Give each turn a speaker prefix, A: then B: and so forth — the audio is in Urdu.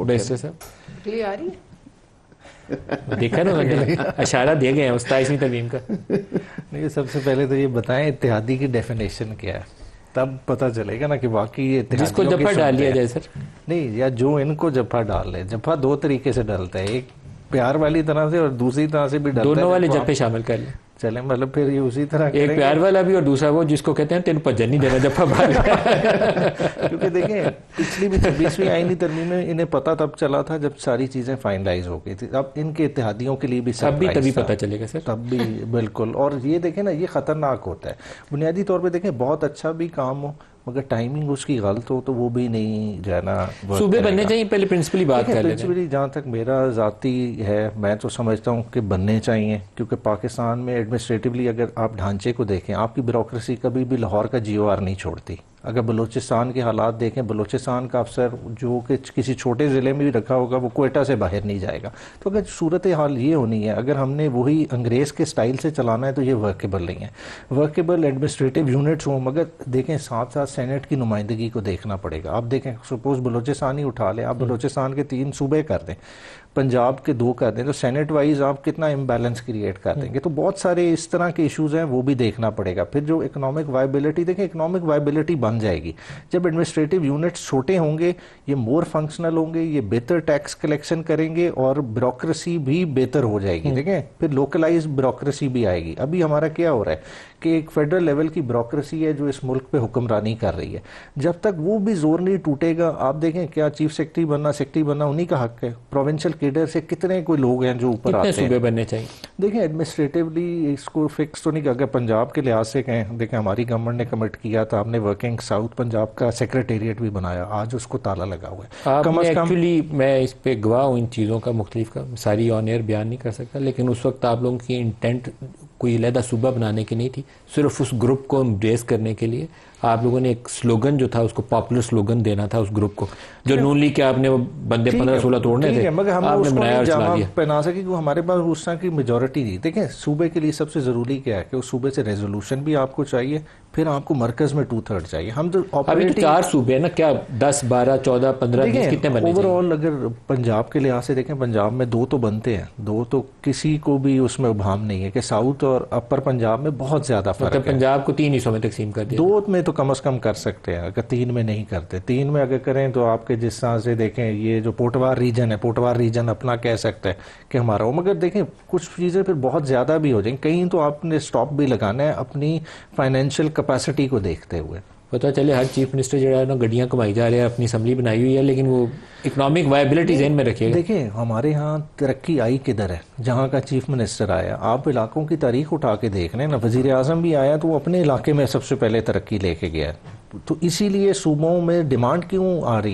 A: بیسٹر صاحب
B: یہ آ رہی ہے
A: دیکھا نا اشارہ دے گئے ہیں 27ویں ترمیم کا.
C: نہیں، سب سے پہلے تو یہ بتائیں اتحادی کی ڈیفینیشن کیا ہے، تب پتہ چلے گا نا کہ واقعی یہ
A: جس کو جپا ڈال لیا جائے سر.
C: نہیں، یا جو ان کو جپا ڈال لے. جپا دو طریقے سے ڈالتا ہے، ایک پیار والی طرح سے اور دوسری طرح سے بھی ڈالتا ہے.
A: دونوں والے جپے شامل کر لیں.
C: چلیں مطلب پھر یہ اسی طرح
A: ایک پیار والا بھی اور دوسرا وہ جس کو کہتے ہیں تین پجن نہیں دینا جپا بھاگ.
C: کیونکہ دیکھیں پچھلی بھی 26ویں آئینی ترمیم میں انہیں پتہ تب چلا تھا جب ساری چیزیں فائنلائز ہو گئی تھی. اب ان کے اتحادیوں کے لیے بھی
A: تبھی پتہ چلے گا سر.
C: تب بھی بالکل. اور یہ دیکھیں نا، یہ خطرناک ہوتا ہے بنیادی طور پہ. دیکھیں بہت اچھا بھی کام ہو مگر ٹائمنگ اس کی غلط ہو تو وہ بھی نہیں جو ہے نا
A: صوبے بننے چاہیے. پہلے پرنسپلی بات کر لیتے ہیں.
C: پرنسپلی جہاں تک میرا ذاتی ہے، میں تو سمجھتا ہوں کہ بننے چاہیے، کیونکہ پاکستان میں ایڈمنسٹریٹولی اگر آپ ڈھانچے کو دیکھیں، آپ کی بیوروکریسی کبھی بھی لاہور کا جی او آر نہیں چھوڑتی. اگر بلوچستان کے حالات دیکھیں، بلوچستان کا افسر جو کہ کسی چھوٹے ضلع میں بھی رکھا ہوگا وہ کوئٹہ سے باہر نہیں جائے گا. تو اگر صورتحال یہ ہونی ہے، اگر ہم نے وہی انگریز کے سٹائل سے چلانا ہے تو یہ ورکیبل نہیں ہے. ورکیبل ایڈمنسٹریٹو یونٹس ہوں، مگر دیکھیں ساتھ ساتھ سینٹ کی نمائندگی کو دیکھنا پڑے گا. آپ دیکھیں سپوز بلوچستان ہی اٹھا لیں، آپ بلوچستان کے 3 صوبے کر دیں، پنجاب کے 2 کر دیں، تو سینٹ وائز آپ کتنا امبیلنس کریٹ کر دیں گے. تو بہت سارے اس طرح کے ایشوز ہیں، وہ بھی دیکھنا پڑے گا. پھر جو اکنامک وائبلٹی، دیکھیں اکنامک وائبلٹی بن جائے گی جب ایڈمنسٹریٹو یونٹس چھوٹے ہوں گے، یہ مور فنکشنل ہوں گے، یہ بہتر ٹیکس کلیکشن کریں گے اور بیوروکریسی بھی بہتر ہو جائے گی. دیکھیں پھر لوکلائز بیوروکریسی بھی آئے گی. ابھی ہمارا کیا ہو رہا ہے کہ ایک فیڈرل لیول کی بیوروکریسی ہے جو اس ملک پہ حکمرانی کر رہی ہے. جب تک وہ بھی زور نہیں ٹوٹے گا، آپ دیکھیں کیا چیف سیکرٹری بننا انہی کا حق ہے. پروونشل کیڈر سے کتنے کوئی لوگ ہیں جو اوپر آتے ہیں.
A: صوبے بننے چاہیے.
C: دیکھیں ایڈمنسٹریٹولی اس کو فکس تو نہیں کہ اگر پنجاب کے لحاظ سے کہیں، دیکھیں ہماری گورنمنٹ نے کمٹ کیا تھا، ہم نے ورکنگ ساؤتھ پنجاب کا سیکریٹریٹ بھی بنایا، آج اس کو تالا لگا ہوا ہے. کم از کم
A: ایکچولی میں اس پہ گواہ ہوں ان چیزوں کا، مختلف کا ساری آن ایئر بیان نہیں کر سکتا، لیکن اس وقت آپ لوگوں کی انٹینٹ کوئی علیحدہ صوبہ بنانے کی نہیں تھی، صرف اس گروپ کو امبریس کرنے کے لیے آپ لوگوں نے ایک سلوگن جو تھا اس کو پاپولر سلوگن دینا تھا اس گروپ کو، جو نون لیگ کے آپ نے بندے 15-16 توڑنے تھے،
C: مگر ہم
A: آپ نے بنایا اور چلا دیا.
C: پہنا سکے کہ ہمارے پاس اس طرح کی میجورٹی نہیں. دیکھیں صوبے کے لیے سب سے ضروری کیا ہے کہ اس صوبے سے ریزولوشن بھی آپ کو چاہیے، پھر آپ کو مرکز میں 2/3 چاہیے. ہم تو
A: ابھی تو 4 صوبے ہیں نا، کیا 10 12 14 15 20 کتنے بننے
C: اوور آل اگر پنجاب کے لحاظ سے دیکھیں، پنجاب میں 2 تو بنتے ہیں، 2 تو کسی کو بھی اس میں ابہام نہیں ہے کہ ساؤتھ اور اپر پنجاب میں بہت زیادہ فرق ہے.
A: پنجاب کو 3 حصوں میں تقسیم کر دیا.
C: 2 میں تو کم از کم کر سکتے ہیں، اگر 3 میں نہیں کرتے. 3 میں اگر کریں تو آپ کے جس طرح سے دیکھیں یہ جو پوٹوار ریجن ہے، پوٹوار ریجن اپنا کہہ سکتا ہے کہ ہمارا ہو، مگر دیکھیں کچھ چیزیں پھر بہت زیادہ بھی ہو جائیں. کہیں تو آپ نے سٹاپ بھی لگانا ہے اپنی فائنینشیل کیپیسٹی کو دیکھتے ہوئے.
A: پتہ چلے ہر چیف منسٹر جو ہے نا گڈیاں کمائی جا رہے ہیں، اپنی اسمبلی بنائی ہوئی ہے، لیکن وہ اکنامک وائبلٹی ذہن میں رکھے گا.
C: دیکھیں ہمارے ہاں ترقی آئی کدھر ہے، جہاں کا چیف منسٹر آیا. آپ علاقوں کی تاریخ اٹھا کے دیکھ لیں نا، وزیر اعظم بھی آیا تو وہ اپنے علاقے میں سب سے پہلے ترقی لے کے گیا. تو اسی لیے صوبوں میں ڈیمانڈ کیوں آ رہی